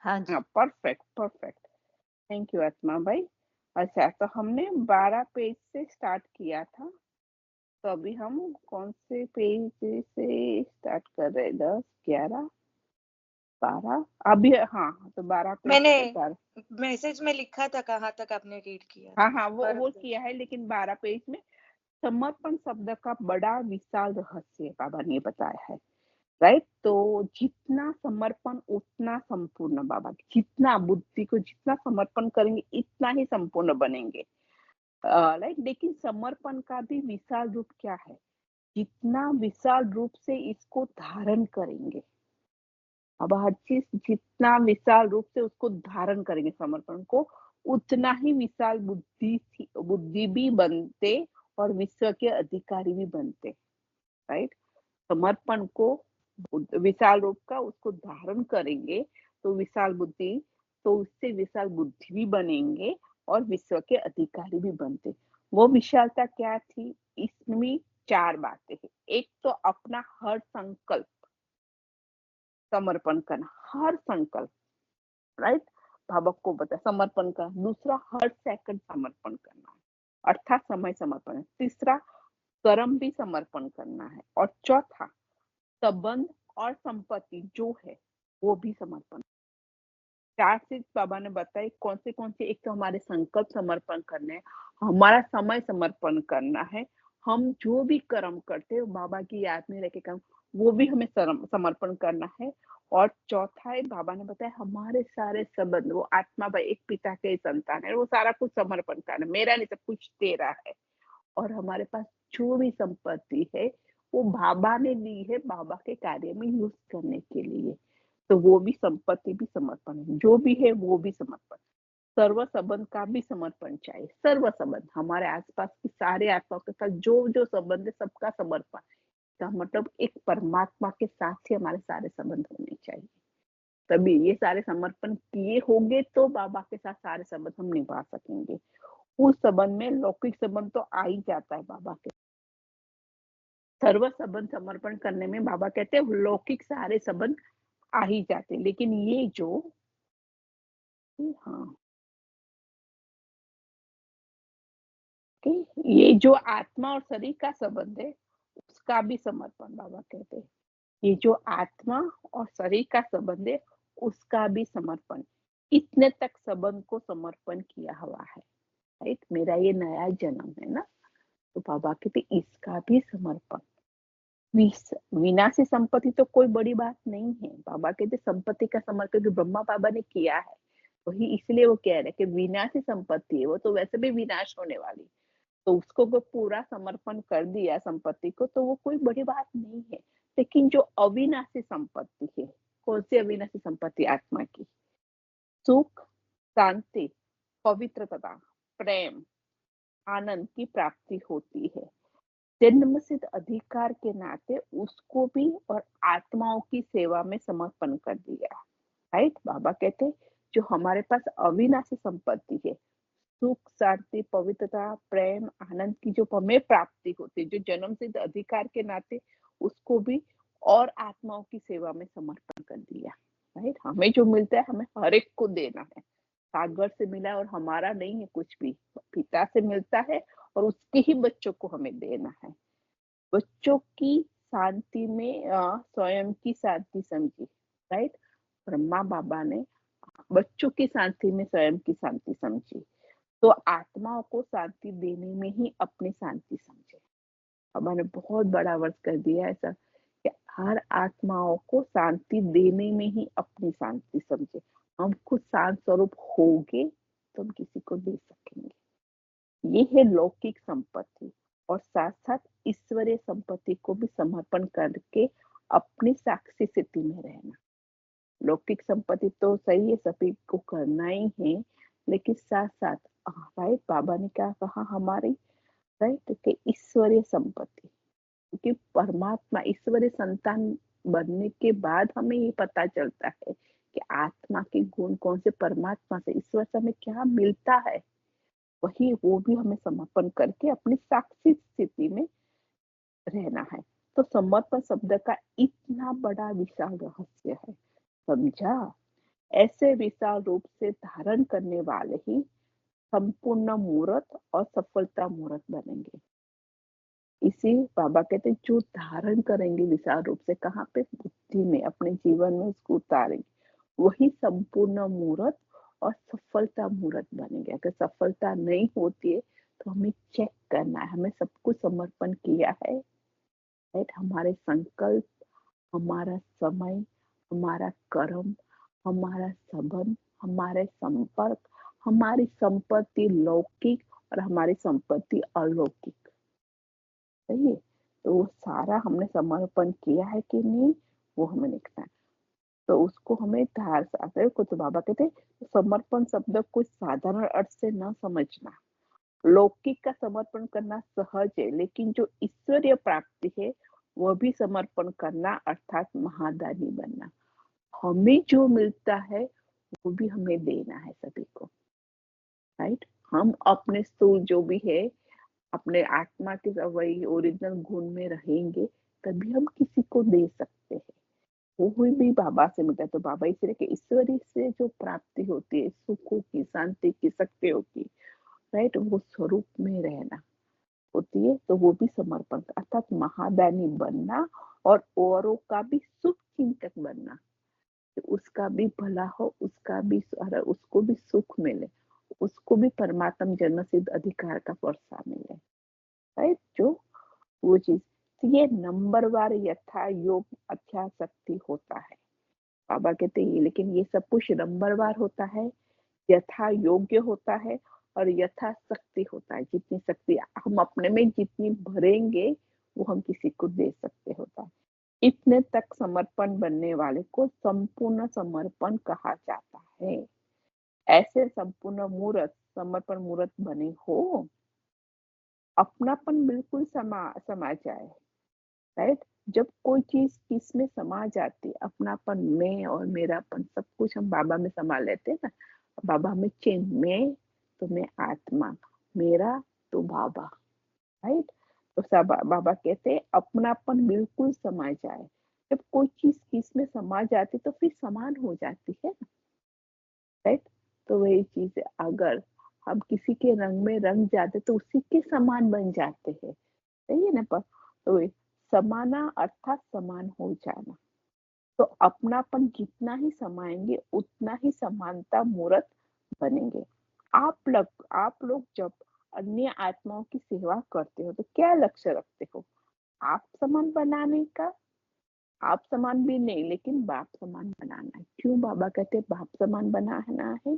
हाँ जी। हाँ, perfect, perfect. Thank you आत्मा भाई। अच्छा, तो हमने 12 पेज से स्टार्ट किया था, तो अभी हम कौन से पेज से स्टार्ट कर रहे हैं? 10, 11, 12, अभी हाँ, तो 12 पेज मैंने से 12। मैसेज में लिखा था कहाँ तक आपने रीड किया हाँ, था, हाँ, पर वो किया है, लेकिन 12 पेज में समर्पण शब्द का बड़ा विशाल रहस्य बाबा ने बताया है, राइट? तो जितना समर्पण उतना संपूर्ण बाबा, जितना बुद्धि को जितना समर्पण करेंगे इतना ही संपूर्ण बनेंगे। राइट? लेकिन समर्पण का भी विशाल रूप क्या है? जितना विशाल रूप से इसको धारण करेंगे, अब हर चीज जितना विशाल रूप से उसको धारण करेंगे समर्पण को, उतना ही विशाल बुद्धि भी बनते और विश्व के अधिकारी भी बनते, राइट? समर्पण को विशाल रूप का उसको धारण करेंगे तो विशाल बुद्धि, तो उससे विशाल बुद्धि भी बनेंगे और विश्व के अधिकारी भी बनते। वो विशालता क्या थी? इसमें 4 बातें हैं। एक तो अपना हर संकल्प समर्पण करना, हर संकल्प, राइट? बाबा को बता समर्पण करना। दूसरा, हर सेकंड समर्पण करना है, अर्थात समय समर्पण है। तीसरा, कर्म भी समर्पण करना है। और चौथा, संबंध और संपत्ति जो है वो भी समर्पण। 4 चीज बाबा ने बताई। कौन से? एक तो हमारे संकल्प समर्पण करने हैं, हमारा समय समर्पण करना है, हम जो भी कर्म करते हैं वो बाबा की याद में रह के कर्म, वो भी हमें समर्पण करना है। और चौथा है, बाबा ने बताया हमारे सारे संबंध, वो आत्मा भाई एक पिता के संतान है, वो सारा कुछ समर्पण करना, मेरा नहीं सब कुछ तेरा है। और हमारे पास जो भी संपत्ति है वो बाबा ने दी है बाबा के कार्य में यूज करने के लिए, तो वो भी संपत्ति भी समर्पण है, जो भी है वो भी समर्पण। सर्व संबंध का भी समर्पण चाहिए। सर्व संबंध, हमारे आसपास की सारे आत्माओं के साथ जो जो संबंध है सबका समर्पण का मतलब एक परमात्मा के साथ ही हमारे सारे संबंध होने चाहिए। तभी ये सारे समर्पण किए होंगे तो बाबा के साथ सारे संबंध हम निभा सकेंगे। उस संबंध में लौकिक संबंध तो आ ही जाता है बाबा के। सर्व संबंध समर्पण करने में बाबा कहते हैं लौकिक सारे संबंध आ ही जाते, लेकिन ये जो हाँ, ये जो आत्मा और शरीर का संबंध है उसका भी समर्पण बाबा कहते हैं। ये जो आत्मा और शरीर का संबंध है उसका भी समर्पण, इतने तक संबंध को समर्पण किया हुआ है, राइट? मेरा ये नया जन्म है ना, तो बाबा कहते इसका भी समर्पण। विनाशी संपत्ति तो कोई बड़ी बात नहीं है, बाबा कहते संपत्ति का समर्पण जो ब्रह्मा बाबा ने किया है वही, इसलिए वो कह रहे कि विनाशी संपत्ति है, वो तो वैसे भी विनाश होने वाली, तो उसको वो पूरा समर्पण कर दिया संपत्ति को, तो वो कोई बड़ी बात नहीं है। लेकिन जो अविनाशी संपत्ति है, कौन सी अविनाशी संपत्ति? आत्मा की सुख, शांति, पवित्रता, प्रेम, आनंद की प्राप्ति होती है। जन्म सिद्ध अधिकार के नाते उसको भी और आत्माओं की सेवा में समर्पण कर दिया, राइट? बाबा कहते जो हमारे पास अविनाशी संपत्ति है, सुख, शांति, पवित्रता, प्रेम, आनंद की जो हमें प्राप्ति होती है, जो जन्म सिद्ध अधिकार के नाते उसको भी और आत्माओं की सेवा में समर्पण कर दिया, राइट? हमें जो मिलता है हमें हर एक को देना है। सागर से मिला और हमारा नहीं है कुछ भी, पिता से मिलता है और उसके ही बच्चों को हमें देना है। बच्चों की शांति में स्वयं की शांति समझी, राइट? ब्रह्मा बाबा ने बच्चों की शांति में स्वयं की शांति समझी, तो आत्माओं को शांति देने में ही अपनी शांति समझे। बाबा ने बहुत बड़ा वर्ष कर दिया ऐसा कि हर आत्माओं को शांति देने में ही अपनी शांति समझे। हम खुद शांत स्वरूप होंगे तो हम किसी को दे सकेंगे। ये है लौकिक संपत्ति, और साथ साथ ईश्वरीय संपत्ति को भी समर्पण करके अपनी साक्षी स्थिति में रहना। लौकिक संपत्ति तो सही है, सभी को करना ही है, लेकिन साथ साथ राइट बाबा ने क्या कहा हमारी, राइट, कि ईश्वरीय संपत्ति, क्योंकि परमात्मा ईश्वरीय संतान बनने के बाद हमें ये पता चलता है कि आत्मा के गुण कौन से, परमात्मा से ईश्वर से हमें क्या मिलता है, वही वो भी हमें समर्पण करके अपनी साक्षी स्थिति में रहना है। तो समर्पण शब्द का इतना बड़ा विशाल रहस्य है, समझा? ऐसे विशाल रूप से धारण करने वाले ही संपूर्ण मूर्त और सफलता मूर्त बनेंगे। इसी बाबा कहते हैं जो धारण करेंगे विशाल रूप से, कहाँ पे? बुद्धि में, अपने जीवन में उसको उतारेंगे, वही संपूर्ण मूर्त और सफलता मूर्त बनेंगे। अगर सफलता नहीं होती है तो हमें चेक करना है, हमें सब कुछ समर्पण किया है, राइट? हमारे संकल्प, हमारा समय, हमारा कर्म, हमारा संबंध, हमारे संपर्क, हमारी संपत्ति लौकिक और हमारी संपत्ति अलौकिक, सही है? तो वो सारा हमने समर्पण किया है कि नहीं, वो हमें देखना है। तो उसको हमें धार से को, तो बाबा कहते हैं समर्पण शब्द कोई साधारण अर्थ से न समझना। लौकिक का समर्पण करना सहज है, लेकिन जो ईश्वरीय प्राप्ति है वह भी समर्पण करना, अर्थात महादानी बनना। हमें जो मिलता है वो भी हमें देना है सभी को, राइट? हम अपने स्थूल जो भी है, अपने आत्मा के वही ओरिजिनल गुण में रहेंगे, तभी हम किसी को दे सकते हैं। वो भी बाबा से मिलता है। तो बाबा इसलिए कि ईश्वरी से जो प्राप्ति होती है, सुखों की, शांति की, शक्तियों की, राइट, वो स्वरूप में रहना होती है। तो वो भी समर्पण, अर्थात महादानी बनना और औरों का भी शुभ चिंतक बनना, कि उसका भी भला हो, उसका भी उसको भी सुख मिले, उसको भी परमात्म जन्म सिद्ध अधिकार का वर्षा मिले, राइट? जो वो चीज, तो ये नंबरवार यथा योग अच्छा शक्ति होता है। बाबा कहते हैं लेकिन ये सब कुछ नंबरवार होता है, यथा योग्य होता है और यथा शक्ति होता है। जितनी शक्ति हम अपने में जितनी भरेंगे वो हम किसी को दे सकते होता है। इतने तक समर्पण बनने वाले को संपूर्ण समर्पण कहा जाता है। ऐसे संपूर्ण मूर्त समर्पण मूर्त बने हो, अपनापन बिल्कुल समा जाए, राइट? जब कोई चीज किसमें समा जाती है, अपनापन, मैं और मेरापन, सब कुछ हम बाबा में समा लेते हैं ना। बाबा में चेन, मैं तो मैं आत्मा, मेरा तो बाबा, राइट? तो सब बाबा कहते हैं अपनापन बिल्कुल समा जाए। जब कोई चीज किसमें समा जाती तो फिर समान हो जाती है ना, राइट? तो वही चीज है, अगर हम किसी के रंग में रंग जाते तो उसी के समान बन जाते हैं, सही है ना? पर तो वही समाना अर्थात समान हो जाना। तो अपनापन जितना ही समाएंगे उतना ही समानता मूर्त बनेंगे। आप लोग जब अन्य आत्माओं की सेवा करते हो तो क्या लक्ष्य रखते हो? आप समान बनाने का? आप समान भी नहीं, लेकिन बाप समान बनाना है। क्यों बाबा कहते हैं बाप समान बनाना है?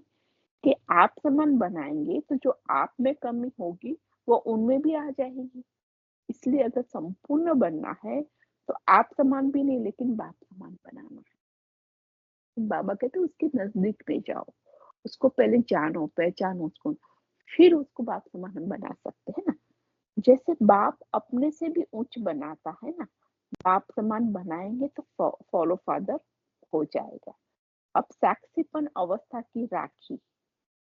कि आप समान बनाएंगे तो जो आप में कमी होगी वो उनमें भी आ जाएगी। इसलिए अगर संपूर्ण बनना है तो आप समान भी नहीं, लेकिन बाप समान बनाना है। बाबा कहते हैं उसके नजदीक में जाओ, उसको पहले जानो, पहचानो उसको, फिर उसको बाप समान हम बना सकते हैं ना। जैसे बाप अपने से भी उच्च बनाता है ना, बाप समान बनाएंगे तो फॉलो फादर हो जाएगा। अब साक्षीपन अवस्था की राखी,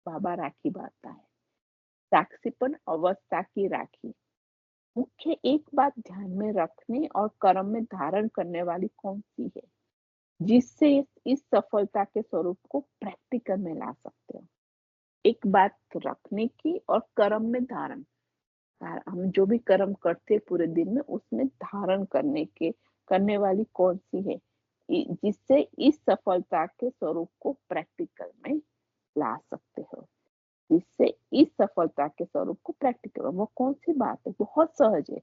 बाबा राखी बांधता है। साक्षीपन अवस्था की राखी, मुख्य एक बात ध्यान में रखने और कर्म में धारण करने वाली कौन सी है, जिससे इस सफलता के स्वरूप को प्रैक्टिकल में ला सकते हो? एक बात रखने की और कर्म में धारण, हम जो भी कर्म करते पूरे दिन में उसमें धारण करने वाली कौन सी है, जिससे इस सफलता के स्वरूप को प्रैक्टिकल में ला सकते हो। जिससे इस सफलता के स्वरूप को प्रैक्टिकल, वो कौन सी बात है? बहुत सहज है।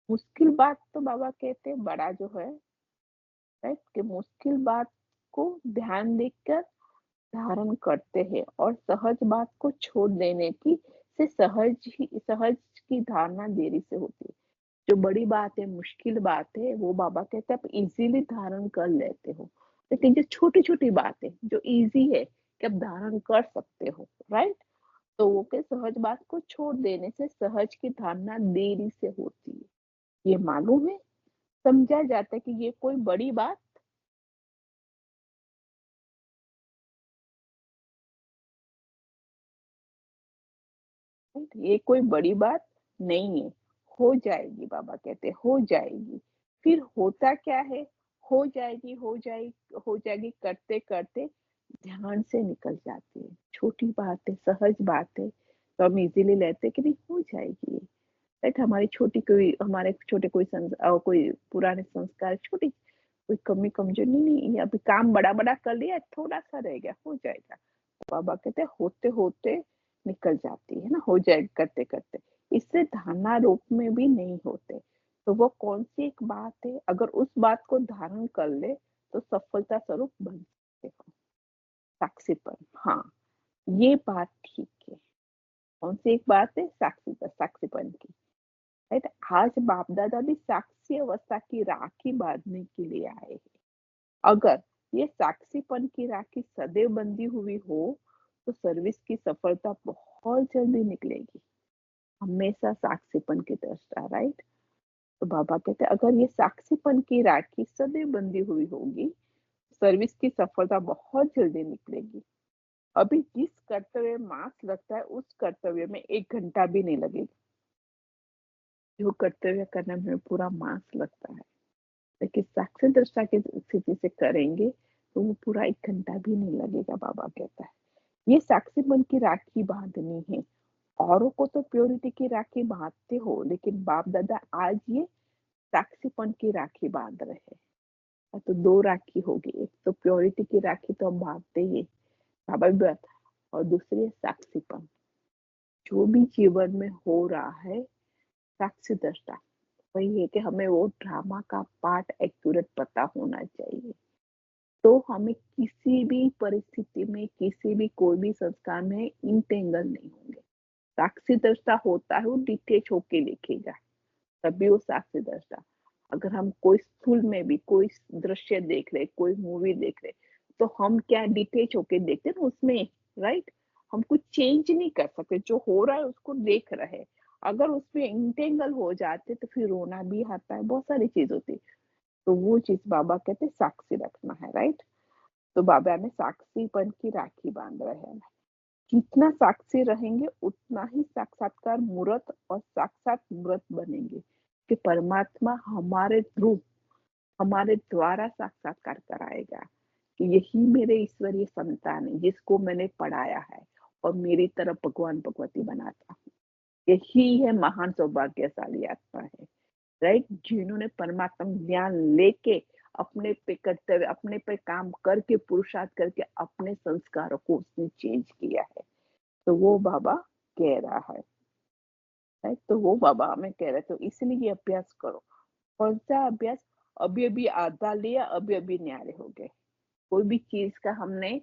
मुश्किल बात तो बाबा कहते हैं बड़ा जो है, राइट, कि मुश्किल बात को ध्यान देकर धारण करते हैं और सहज बात को छोड़ देने की से सहज की धारणा देरी से होती है। जो बड़ी बात है, मुश्किल बात है, वो बाबा कहते हैं आप इजीली धारण कर लेते हो, लेकिन जो छोटी छोटी बात है जो इजी है कि आप धारण कर सकते हो, राइट, तो वो के सहज बात को छोड़ देने से सहज की धारणा देरी से होती है। ये मालूम है, समझा जाता है कि ये कोई बड़ी बात, ये कोई बड़ी बात नहीं है, हो जाएगी। बाबा कहते हैं हो जाएगी। फिर होता क्या है, हो जाएगी करते करते ध्यान से निकल जाती है। छोटी बात है, सहज बात है, तो हम इज़िली लेते हैं कि नहीं हो जाएगी ये। राइट? हमारे छोटे कोई पुराने संस्कार, छोटी कोई कमी कमजोरी नहीं, नहीं, ये अभी काम बड़ा-बड़ा कर लिया, थोड़ा-सा रह गया, हो जाएगा। बाबा कहते हैं होते-होते निकल जाती है ना, हो जाएगा करते-करते। इससे धारणा रूप में भी नहीं होते। तो वो कौन-सी एक बात है, अगर उस बात को धारण कर ले, तो सफलता स्वरूप बन सकते हो। साक्षीपन, हाँ, ये बात ठीक है। कौन-सी एक बात है? साक्षीपन की। राइट? आज बाप-दादा भी साक्षी अवस्था की राखी बाँधने के लिए आए हैं। अगर ये साक्षीपन की राखी सदैव बंधी हुई हो, तो सर्विस की सफलता बहुत जल्दी निकलेगी। हमेशा साक्षीपन की दृष्टा, राइट? तो बाबा कहते हैं अगर ये साक्षीपन की राखी सदैव बंधी हुई होगी, सर्विस की सफलता बहुत जल्दी निकलेगी। अभी जिस कर्तव्य में मास लगता है, उस कर्तव्य में 1 घंटा भी नहीं लगेगा। जो कर्तव्य करने में पूरा मास लगता है, लेकिन साक्षी दृष्टा की स्थिति से करेंगे, तो वो पूरा 1 घंटा भी नहीं लगेगा, बाबा कहता है। ये साक्षीपन की राखी बांधनी है। औरों को तो प्योरिटी की राखी बांधते हो, लेकिन बाप दादा आज ये साक्षीपन की राखी बांध रहे हैं। तो 2 राखी होगी, एक तो प्योरिटी की राखी तो हम बांधते ही हैं, बाबा भी बात, और दूसरी है साक्षीपन। जो भी जीवन में हो रहा है, साक्षी दृष्टा, वही है कि हमें वो ड्रामा का पार्ट एक्यूरेट पता होना चाहिए। तो हमें किसी भी परिस्थिति में, किसी भी कोई भी संस्कार में इंटेंगल नहीं होंगे। साक्षी दृष्टा होता है, वो डिटेच होके लिखेगा, तभी वो साक्षी दृष्टा। अगर हम कोई स्कूल में भी कोई दृश्य देख रहे, कोई मूवी देख रहे, तो हम क्या डिटेच होके देखते हैं ना उसमें, राइट? हम कुछ चेंज नहीं कर सकते, जो हो रहा है उसको देख रहे हैं। अगर उसमें इंटेंगल हो जाते तो फिर रोना भी आता है, बहुत सारी चीज होती है। तो वो चीज बाबा कहते हैं साक्षी रखना है, राइट? तो बाबा हमें साक्षीपन की राखी बांध रहे हैं। जितना साक्षी रहेंगे उतना ही साक्षात्कार मूर्त और साक्षात मूर्त बनेंगे, कि परमात्मा हमारे थ्रू, हमारे द्वारा साक्षात्कार कराएगा कि यही मेरे ईश्वरीय संतान है, जिसको मैंने पढ़ाया है और मेरी तरफ भगवान भगवती बनाता हूँ। यही है महान सौभाग्यशाली आत्मा है, राइट? जिन्होंने परमात्मा ज्ञान लेके अपने पे कर्तव्य, अपने पे काम करके, पुरुषार्थ करके अपने संस्कारों को उसने चेंज किया है। तो वो बाबा कह रहा है, राइट? तो वो बाबा हमें कह रहे, तो इसलिए ये अभ्यास करो। कौन सा अभ्यास? अभी अभी आधा लिया, अभी अभी न्यारे हो गए। कोई भी चीज का हमने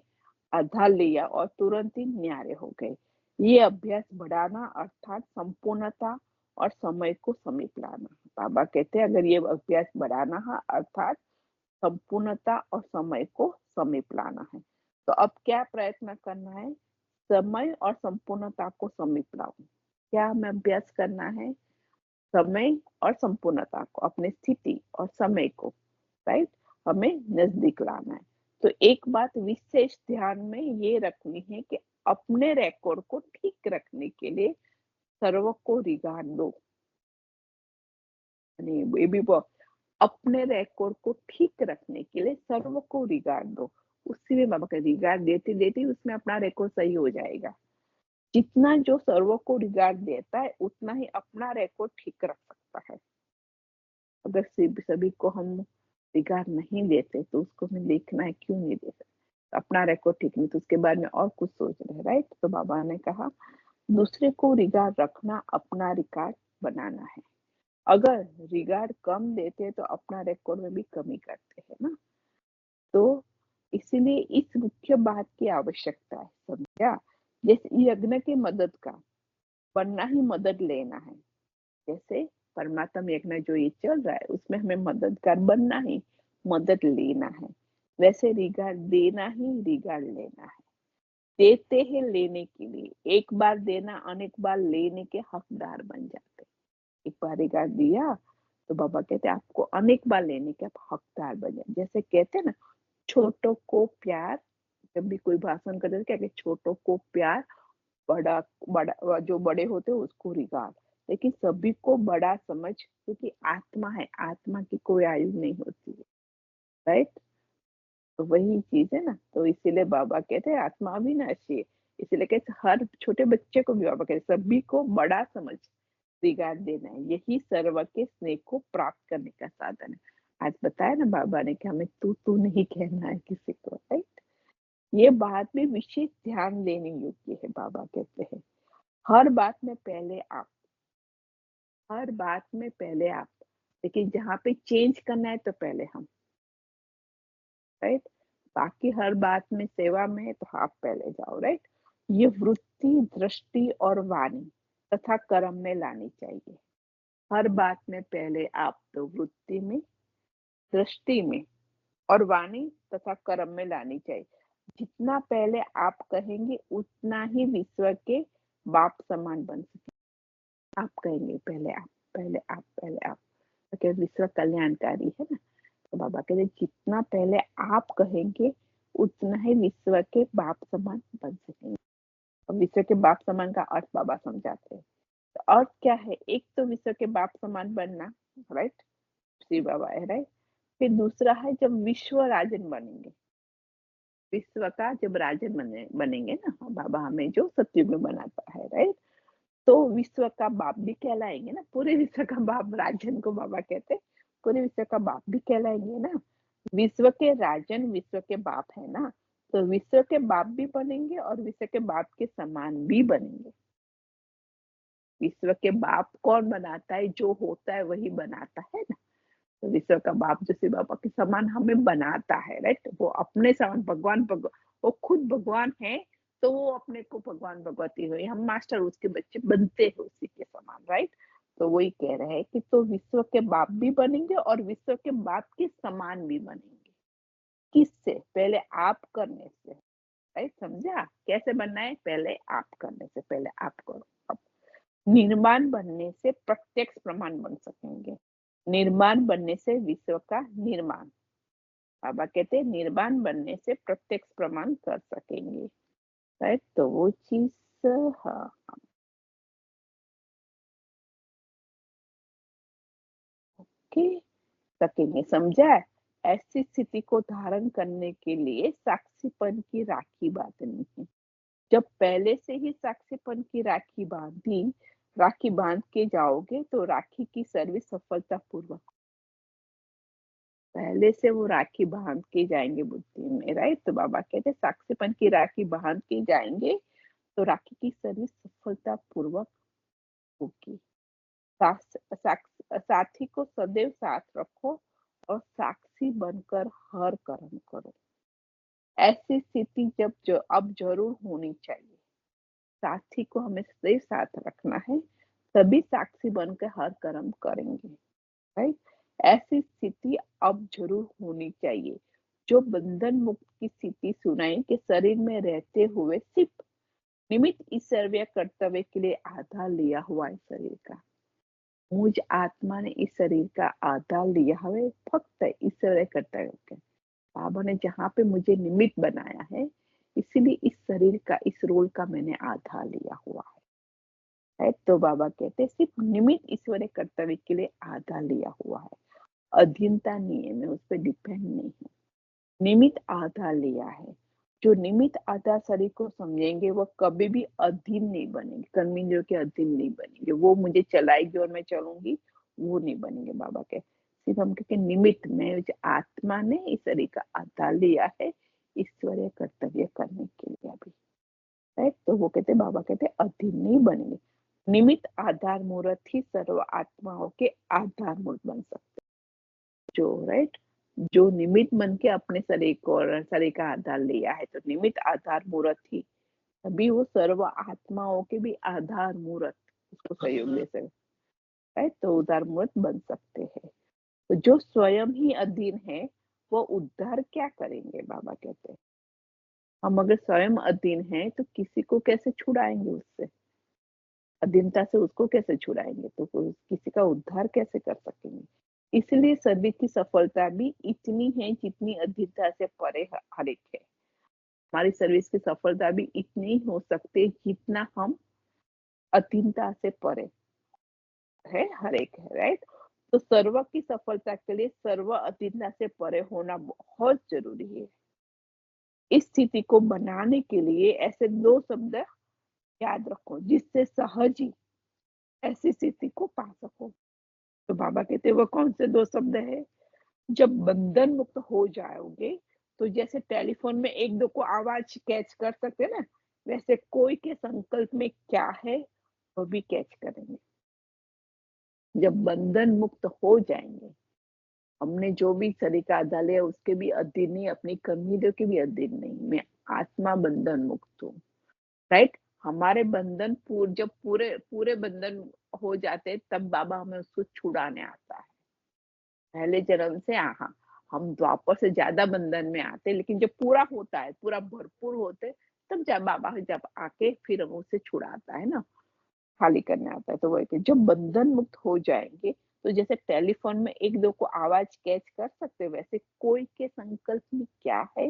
आधा लिया और तुरंत ही न्यारे हो गए। ये अभ्यास बढ़ाना अर्थात संपूर्णता और समय को समीप लाना। बाबा कहते हैं अगर ये अभ्यास बढ़ाना है अर्थात संपूर्णता और समय को समीप लाना है, तो अब क्या प्रयत्न करना है? समय और संपूर्णता को समीप लाओ। क्या हमें अभ्यास करना है? समय और संपूर्णता को, अपनी स्थिति और समय को, राइट, हमें नजदीक लाना है। तो एक बात विशेष ध्यान में ये रखनी है कि अपने रिकॉर्ड को ठीक रखने के लिए सर्व को रिगार्ड दो। ये भी अपने रिकॉर्ड को ठीक रखने के लिए सर्व को रिगार्ड दो। उसी में बाबा का रिगार्ड देते देते उसमें अपना रिकॉर्ड सही हो जाएगा। जितना जो सर्व को रिगार्ड देता है उतना ही अपना रिकॉर्ड ठीक रख सकता है। अगर सभी को हम रिगार्ड नहीं देते तो उसको हमें देखना है, क्यों नहीं देते? अपना रिकॉर्ड ठीक नहीं तो उसके बारे में और कुछ सोच रहे हैं, राइट? तो बाबा ने कहा दूसरे को रिगार्ड रखना अपना रिकॉर्ड बनाना है। अगर रिगार्ड कम देते तो अपना रिकॉर्ड में भी कमी करते हैं ना। तो इसीलिए इस मुख्य बात की आवश्यकता है, समझा? जैसे यज्ञ की मदद का बनना ही मदद लेना है। जैसे परमात्मा यज्ञ जो ये चल रहा है उसमें हमें मददगार बनना ही मदद लेना है, वैसे रिगार्ड देना ही रिगार्ड लेना है। देते हैं लेने के लिए, एक बार देना अनेक बार लेने के हकदार बन जाते। एक बार रिगार्ड दिया तो बाबा कहते हैं आपको अनेक बार लेने के आप हकदार बन जाए। जैसे कहते हैं ना, छोटों को प्यार, जब भी कोई भाषण करते हैं क्या कहते, छोटों को प्यार, बड़ा बड़ा जो बड़े होते हैं उसको रिगार्ड, लेकिन सभी को बड़ा समझ, क्योंकि आत्मा है, आत्मा की कोई आयु नहीं होती है, राइट? तो वही चीज है ना, तो इसीलिए बाबा कहते हैं आत्मा अविनाशी है। इसीलिए कहते हर छोटे बच्चे को भी बाबा कहते सभी को बड़ा समझ श्रीगाद देना है, यही सर्व के स्नेह को प्राप्त करने का साधन है। आज बताया ना बाबा ने कि हमें तू तू नहीं कहना है किसी को, राइट। ये बात भी विशेष ध्यान देने योग्य है। बाबा कहते हैं हर बात में पहले आप, हर बात में पहले आप, लेकिन जहाँ पे चेंज करना है तो पहले हम, राइट। बाकी हर बात में सेवा में है तो आप पहले जाओ, राइट। ये वृत्ति दृष्टि और वाणी तथा कर्म में लानी चाहिए। हर बात में पहले आप, तो वृत्ति में, दृष्टि में और वाणी तथा कर्म में लानी चाहिए। जितना पहले आप कहेंगे उतना ही विश्व के बाप समान बन सके। आप कहेंगे पहले आप, पहले आप, पहले आप, तो विश्व कल्याणकारी है ना। तो बाबा कहते जितना पहले आप कहेंगे उतना ही विश्व के बाप समान बन सकेंगे। और विश्व के बाप समान का अर्थ बाबा समझाते हैं। तो अर्थ क्या है? एक तो विश्व के बाप समान बनना, राइट, श्री बाबा है, राइट। फिर दूसरा है जब विश्व राजन बनेंगे, विश्व का जब राजन बनेंगे ना, बाबा हमें जो सत्युग में बनाता है, राइट। तो विश्व का बाप भी कहलाएंगे ना, पूरे विश्व का बाप राजन को बाबा कहते हैं, पूरे विश्व का बाप भी कहलाएंगे ना। विश्व के राजन विश्व के बाप है ना, तो विश्व के बाप भी बनेंगे और विश्व के बाप के समान भी बनेंगे। विश्व के बाप कौन बनाता है? जो होता है वही बनाता है ना। तो विश्व का बाप जो शिव बाबा के समान हमें बनाता है, राइट। वो अपने समान भगवान, वो खुद भगवान है, तो वो अपने को भगवान भगवती हुई, हम मास्टर उसके बच्चे बनते हैं उसी के समान, राइट। तो वही कह रहे हैं कि तो विश्व के बाप भी बनेंगे और विश्व के बाप के समान भी बनेंगे। किससे? पहले आप करने से, राइट। समझा कैसे बनना है? पहले आप करने से, पहले आप करो। अब निर्माण बनने से प्रत्यक्ष प्रमाण बन सकेंगे। निर्माण बनने से विश्व का निर्माण, बाबा कहते हैं निर्माण बनने से प्रत्यक्ष प्रमाण कर सकेंगे, राइट। तो वो चीज, हाँ, ओके, सकेंगे। समझा? ऐसी स्थिति को धारण करने के लिए साक्षीपन की राखी बांधनी है। जब पहले से ही साक्षीपन की राखी बांध के जाओगे तो राखी की सर्विस सफलता पूर्वक, पहले से वो राखी बांध के जाएंगे बुद्धि में, राइट। तो बाबा कहते हैं साक्षीपन की राखी बांध के जाएंगे तो राखी की सर्विस सफलता पूर्वक होगी। साथी को सदैव साथ रखो और साक्षी बनकर हर कर्म करो। ऐसी स्थिति अब जरूर होनी चाहिए। साथी को हमें सदैव साथ रखना है, तभी साक्षी बनकर हर कर्म करेंगे, राइट। ऐसी स्थिति अब जरूर होनी चाहिए। जो बंधन मुक्त की स्थिति सुनाई कि शरीर में रहते हुए सिर्फ निमित्त ईश्वरीय कर्तव्य के लिए आधार लिया हुआ है शरीर का। मुझ आत्मा ने इस शरीर का आधार लिया है फक्त ईश्वरीय कर्तव्य के। बाबा ने जहाँ पे मुझे निमित्त बनाया है, इसीलिए इस शरीर का, इस रोल का मैंने आधार लिया हुआ है। तो बाबा कहते सिर्फ निमित्त ईश्वरीय कर्तव्य के लिए आधार लिया हुआ है, अधीनता नियम है, उस पर डिपेंड नहीं है। निमित्त आधार लिया है। जो निमित्त आधार शरीर को समझेंगे वो कभी भी अधीन नहीं बनेंगे, कर्मेंद्रियों के अधीन नहीं बनेंगे। वो मुझे चलाएगी और मैं चलूंगी, वो नहीं बनेंगे। बाबा के सिर्फ हम कहते निमित्त में आत्मा ने इस शरीर का आधार लिया है ईश्वरीय कर्तव्य करने के लिए अभी, राइट। तो वो कहते बाबा कहते अधीन नहीं बनेंगे। निमित्त आधार मूर्त ही सर्व आत्माओं के आधार मूर्त बन सकते, जो, राइट, जो निमित्त बन के अपने शरीर को और शरीर का आधार लिया है, तो निमित्त आधार मूर्त ही, तभी वो सर्व आत्माओं के भी आधार मूर्त, उसको सहयोग दे सकते, राइट। तो उदार मूर्त बन सकते हैं। तो जो स्वयं ही अधीन है वो उद्धार क्या करेंगे? बाबा कहते हैं हम अगर स्वयं अधीन हैं तो किसी को कैसे छुड़ाएंगे? उससे अधीनता से उसको कैसे छुड़ाएंगे? तो किसी का उद्धार कैसे कर सकेंगे? इसलिए सभी की सफलता भी इतनी है जितनी अधीनता से परे हर एक है। हमारी सर्विस की सफलता भी इतनी हो सकती है जितना हम अधीनता से परे है, हर एक है, राइट। तो सर्व की सफलता के लिए सर्व अधीनता से परे होना बहुत जरूरी है। इस स्थिति को बनाने के लिए ऐसे 2 शब्द याद रखो जिससे सहज ही ऐसी स्थिति को पा सको। तो बाबा कहते हैं वो कौन से 2 शब्द है? जब बंधन मुक्त हो जाओगे तो जैसे टेलीफोन में 1-2 को आवाज कैच कर सकते हैं ना, वैसे कोई के संकल्प में क्या है वो भी कैच करेंगे। जब बंधन मुक्त हो जाएंगे, हमने जो भी सलीका डाले उसके भी अधीन नहीं, अपनी कर्मियों के भी अधीन नहीं, मैं आत्मा बंधन मुक्त हूँ, राइट? हमारे बंधन जब पूरे पूरे बंधन हो जाते हैं तब बाबा हमें उसको छुड़ाने आता है। पहले जन्म से हाँ, हम द्वापर से ज्यादा बंधन में आते, लेकिन जब पूरा होता है, पूरा भरपूर होते, तब जब बाबा जब आके फिर हम उससे छुड़ाता है ना, खाली करने आता है। तो वही जब बंधन मुक्त हो जाएंगे तो जैसे टेलीफोन में 1-2 को आवाज कैच कर सकते, वैसे कोई के संकल्प में क्या है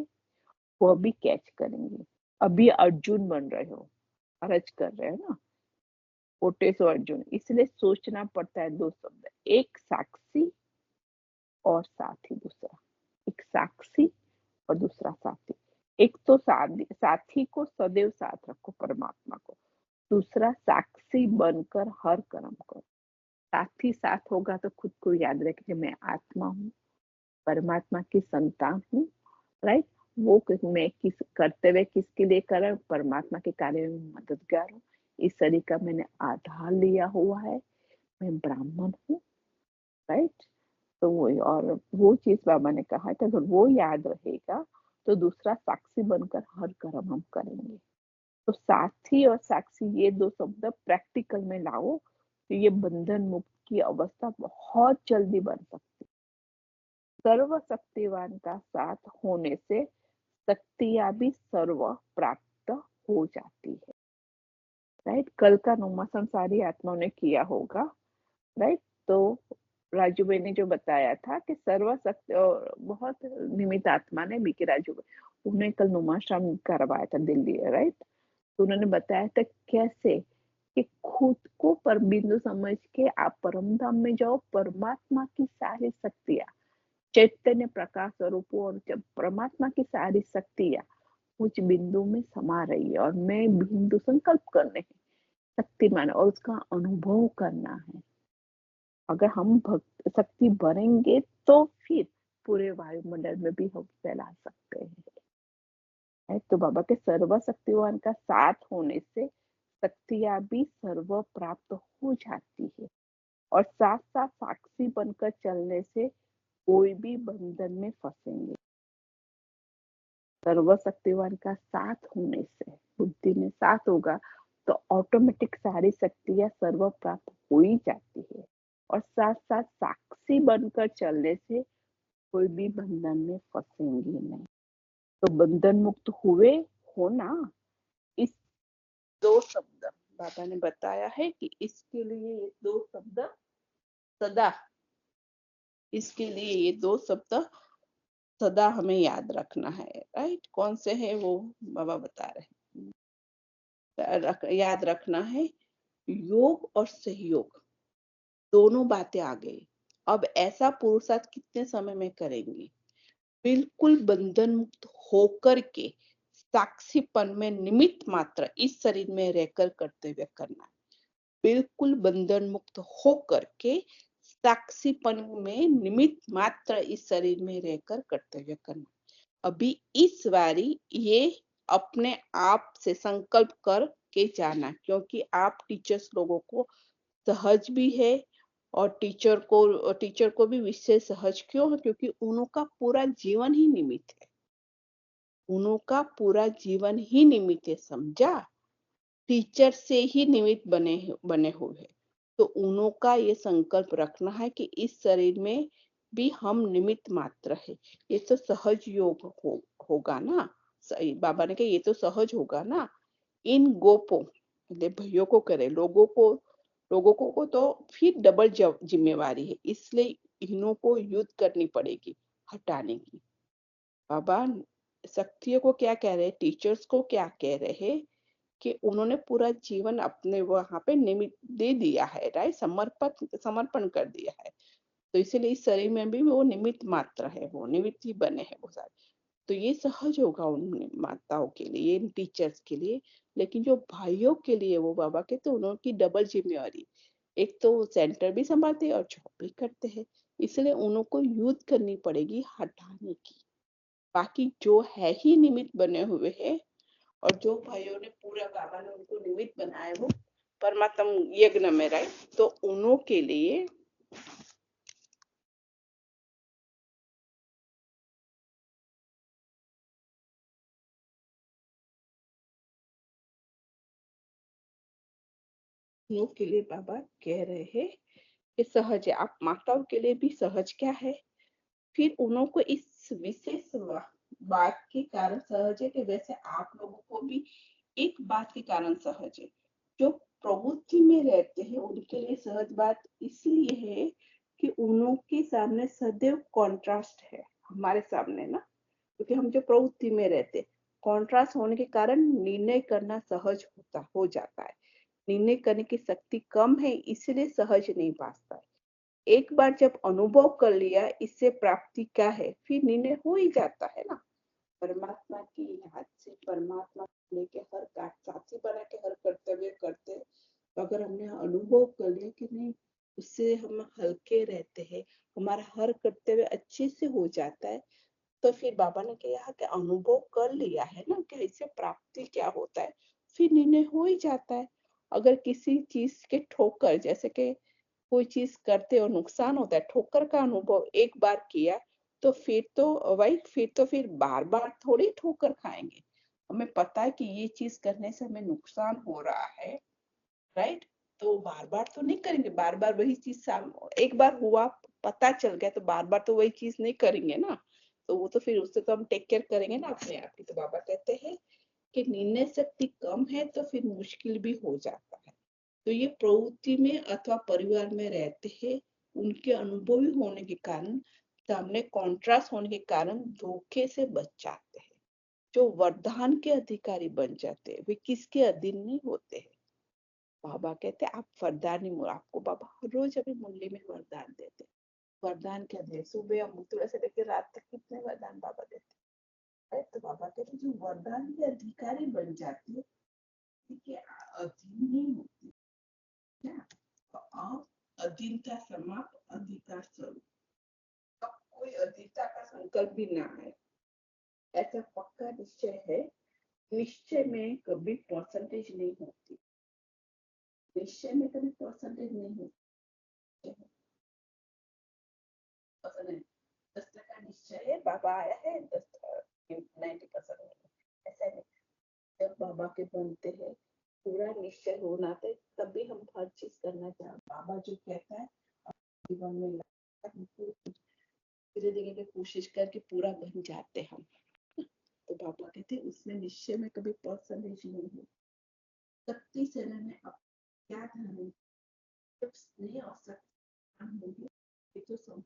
वो भी कैच करेंगे। अभी अर्जुन बन रहे हो, अर्ज कर रहे हो ना, कोटे सो अर्जुन, इसलिए सोचना पड़ता है 2 शब्द, एक साक्षी और साथी दूसरा। एक साक्षी और दूसरा साथी। एक तो साथी को सदैव साथ रखो परमात्मा को, दूसरा साक्षी बनकर हर कर्म करो। साथी साथ होगा तो खुद को याद रखिए मैं आत्मा हूँ, परमात्मा की संतान हूँ, राइट? वो मैं किस कर्तव्य किसके लिए कर रहा हूँ, परमात्मा के कार्य में मददगार हूँ, इस शरीर का मैंने आधार लिया हुआ है, मैं ब्राह्मण हूँ, राइट? तो वही, और वो चीज बाबा ने कहा कि अगर वो याद रहेगा तो दूसरा साक्षी बनकर हर कर्म हम करेंगे। तो साथी और साक्षी ये 2 शब्द प्रैक्टिकल में लाओ तो ये बंधन मुक्त की अवस्था बहुत जल्दी बन सकती है। सर्वशक्तिवान का साथ होने से शक्तियां भी सर्व प्राप्त हो जाती है, राइट? कल का नुमासन सारी आत्माओं ने किया होगा, राइट? तो राजू भाई ने जो बताया था कि सर्वशक्ति, बहुत निमित आत्मा ने बीके राजू भाई, उन्होंने कल नुमाश्रम करवाया था दिल्ली, राइट? तो उन्होंने बताया था कैसे कि खुद को पर बिंदु समझ के आप परम धाम में जाओ, परमात्मा की सारी शक्तियां, चैतन्य प्रकाश स्वरूप, और जब परमात्मा की सारी शक्तियां मुझ बिंदु में समा रही है और मैं बिंदु संकल्प करने हैं शक्तिमान और उसका अनुभव करना है। अगर हम भक्त शक्ति भरेंगे तो फिर पूरे वायुमंडल में भी हम फैला सकते हैं। तो बाबा के सर्वशक्तिवान का साथ होने से शक्तियां भी सर्व प्राप्त हो जाती है, और साथ साथ साक्षी बनकर चलने से कोई भी बंधन में फंसेंगे। सर्वशक्तिवान का साथ होने से, बुद्धि में साथ होगा तो ऑटोमेटिक सारी शक्तियां सर्व प्राप्त हो ही जाती है, और साथ साथ साक्षी बनकर चलने से कोई भी बंधन में फंसेंगे नहीं। तो बंधन मुक्त हुए हो ना, इस 2 शब्द बाबा ने बताया है कि इसके लिए ये 2 शब्द सदा, इसके लिए ये 2 शब्द सदा हमें याद रखना है, राइट? कौन से है वो बाबा बता रहे हैं। याद रखना है, योग और सहयोग दोनों बातें आ गई। अब ऐसा पुरुषार्थ कितने समय में करेंगे? बिल्कुल बंधन मुक्त होकर के साक्षीपन में निमित्त मात्र इस शरीर में रहकर कर्तव्य करना। बिल्कुल बंधन मुक्त होकर के साक्षीपन में निमित्त मात्र इस शरीर में रहकर कर्तव्य करना। अभी इस बारी ये अपने आप से संकल्प कर के जाना, क्योंकि आप टीचर्स लोगों को सहज भी है, और टीचर को भी विशेष सहज क्यों है? क्योंकि उनका पूरा जीवन ही निमित्त है, उनका पूरा जीवन ही निमित्त है, समझा? टीचर से ही निमित्त बने हुए हैं। तो उनका ये संकल्प रखना है कि इस शरीर में भी हम निमित्त मात्र है। ये तो सहज योग होगा ना, सही बाबा ने कहा ये तो सहज होगा ना। इन गोपों भैयों को करे, लोगों को तो फिर डबल जिम्मेवारी है, इसलिए इन्हों को युद्ध करनी पड़ेगी हटाने की। बाबा शक्तियों को क्या कह रहे, टीचर्स को क्या कह रहे हैं कि उन्होंने पूरा जीवन अपने वहां पे निमित्त दे दिया है, राइट? समर्पण कर दिया है, तो इसीलिए इस शरीर में भी वो निमित्त मात्र है, वो निमित्त ही बने हैं वो सारे। तो ये सहज होगा उन माताओं के लिए, इन टीचर्स के लिए। लेकिन जो भाइयों के लिए वो बाबा कहते हैं उनकी डबल जिम्मेवारी, एक तो सेंटर भी संभालते हैं और जॉब भी करते हैं, इसलिए उनको युद्ध करनी पड़ेगी हटाने की। बाकी जो है ही निमित्त बने हुए हैं, और जो भाइयों ने पूरा बाबा ने उनको निमित्त बनाया वो परमात्म यज्ञ में, राइट, तो उन्हों के लिए बाबा कह रहे हैं कि सहज है। आप माताओं के लिए भी सहज क्या है, फिर उनको इस विशेष बात के कारण सहज है कि वैसे आप लोगों को भी एक बात के कारण सहज है। जो प्रवृत्ति में रहते हैं उनके लिए सहज बात इसलिए है कि उनके सामने सदैव कॉन्ट्रास्ट है हमारे सामने ना, क्योंकि हम जो प्रवृत्ति में रहते, कॉन्ट्रास्ट होने के कारण निर्णय करना सहज हो जाता है। निर्णय करने की शक्ति कम है इसलिए सहज नहीं पाता है। एक बार जब अनुभव कर लिया इससे प्राप्ति क्या है, फिर निर्णय हो ही जाता है ना। परमात्मा की याद से परमात्मा लेके हर साथी बना के हर कर्तव्य करते, तो अगर हमने अनुभव कर लिया कि नहीं, उससे हम हल्के रहते हैं, हमारा हर कर्तव्य अच्छे से हो जाता है, तो फिर बाबा ने कहा कि अनुभव कर लिया है ना कि इससे प्राप्ति क्या होता है, फिर निर्णय हो ही जाता है। अगर किसी चीज के ठोकर, जैसे कि कोई चीज करते और नुकसान होता है, ठोकर का अनुभव एक बार किया तो फिर बार बार थोड़ी ठोकर खाएंगे। हमें पता है कि ये चीज करने से हमें नुकसान हो रहा है, राइट, तो बार बार तो नहीं करेंगे। बार बार वही चीज एक बार हुआ, पता चल गया, तो बार बार तो वही चीज नहीं करेंगे ना। तो वो तो फिर उससे तो हम टेक केयर करेंगे ना अपने आप की। तो बाबा कहते हैं कि निर्णय शक्ति कम है तो फिर मुश्किल भी हो जाता है। तो ये प्रवृत्ति में अथवा परिवार में रहते हैं, उनके अनुभवी होने के कारण, सामने कॉन्ट्रास्ट होने के कारण धोखे से बच जाते हैं। जो वरदान के अधिकारी बन जाते हैं वे किसके अधीन नहीं होते हैं। बाबा कहते हैं आप वरदान ही, आपको बाबा रोज अभी मुरली में वरदान देते, वरदान क्या दे, सुबह अमृतुला से लेकर रात तक कितने वरदान बाबा देते हैं। तो बाबा कहते जो वरदान के अधिकारी बन जाते हैं, अधीन नहीं होती ना, तो आप अधीनता समाप्त, अधिकार स्वरूप, अब कोई अधीनता का संकल्प भी ना है, ऐसा पक्का निश्चय है। निश्चय में कभी परसेंटेज नहीं होती, निश्चय में कभी परसेंटेज नहीं होती। 10% निश्चय है, बाबा आया है 90% ऐसा नहीं। जब बाबा के बनते हैं पूरा निश्चय होना थे, तभी हम हर चीज करना चाहते। बाबा जो कहता है जीवन में धीरे धीरे कोशिश करके पूरा बन जाते हम। तो बाबा कहते उसमें निश्चय में कभी परसेंटेज नहीं है। शक्ति सेना में अब क्या धारण, जब स्नेह और शक्ति होगी तो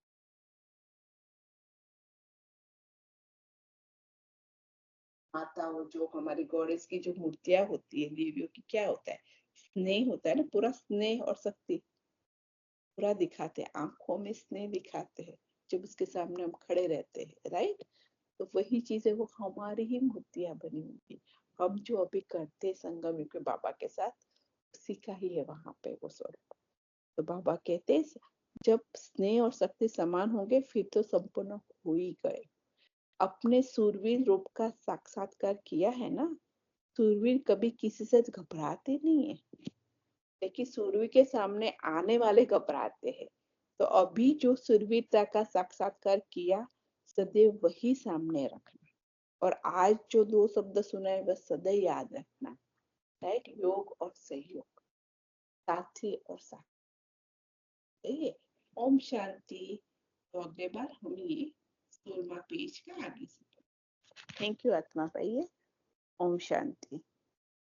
माताओं, जो हमारी गॉडेस की जो मूर्तियां होती है देवियों की, क्या होता है, स्नेह होता है ना, पूरा स्नेह और शक्ति पूरा दिखाते हैं, आंखों में स्नेह दिखाते हैं जब उसके सामने हम खड़े रहते हैं, राइट। तो वही चीजें वो हमारी ही मूर्तियां बनी हुई, हम जो अभी करते संगम युग के बाबा के साथ, उसी का ही है वहां पे वो स्वरूप। तो बाबा कहते जब स्नेह और शक्ति समान होंगे फिर तो संपूर्ण हो ही गए। अपने सूरवीर रूप का साक्षात्कार किया है ना, सूरवीर कभी किसी से घबराते नहीं है, लेकिन सूरवीर के सामने आने वाले घबराते हैं। तो अभी जो सूरवीरता का साक्षात्कार किया सदैव वही सामने रखना, और आज जो 2 शब्द सुनाए बस सदैव याद रखना, राइट, योग और सहयोग, साथी और साथी। ओम शांति। तो अगले बार हम ये 16वां पेज का आगे से। थैंक यू आत्मा भाई। ओम शांति।